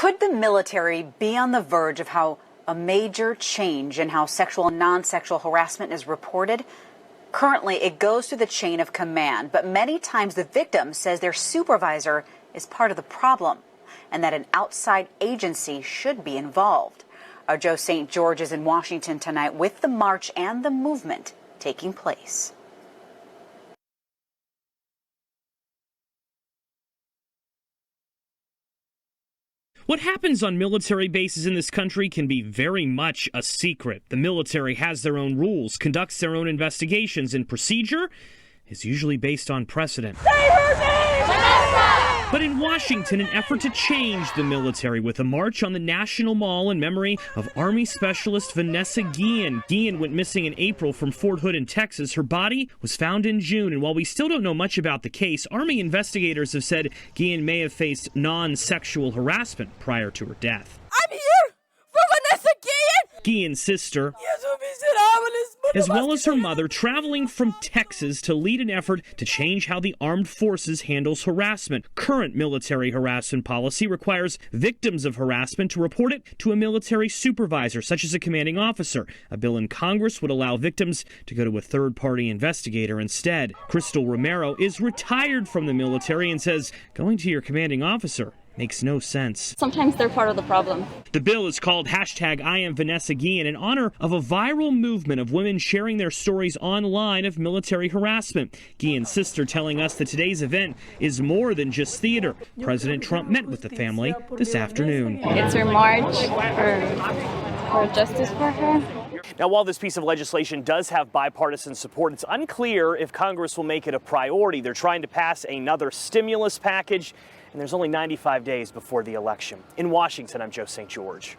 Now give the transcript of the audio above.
Could the military be on the verge of a major change in how sexual and non-sexual harassment is reported? Currently, it goes through the chain of command, but many times the victim says their supervisor is part of the problem and that an outside agency should be involved. Our Joe St. George is in Washington tonight with the march and the movement taking place. What happens on military bases in this country can be very much a secret. The military has their own rules, conducts their own investigations, and procedure is usually based on precedent. Say her name! Vanessa! But in Washington, an effort to change the military with a march on the National Mall in memory of Army Specialist IamVanessaGuillen. Guillen went missing in April from Fort Hood in Texas. Her body was found in June, and while we still don't know much about the case, Army investigators have said Guillen may have faced non-sexual harassment prior to her death. I'm here for VanessaGuillen! Guillen's sister, as well as her mother, traveling from Texas to lead an effort to change how the armed forces handles harassment. Current military harassment policy requires victims of harassment to report it to a military supervisor, such as a commanding officer. A bill in Congress would allow victims to go to a third-party investigator instead. Crystal Romero is retired from the military and says going to your commanding officer makes no sense. Sometimes they're part of the problem. The bill is called #IamVanessaGuillen in honor of a viral movement of women sharing their stories online of military harassment. Guillen's sister telling us that today's event is more than just theater. President Trump met with the family this afternoon. It's her march for justice for her. Now, while this piece of legislation does have bipartisan support, it's unclear if Congress will make it a priority. They're trying to pass another stimulus package, and there's only 95 days before the election. In Washington, I'm Joe St. George.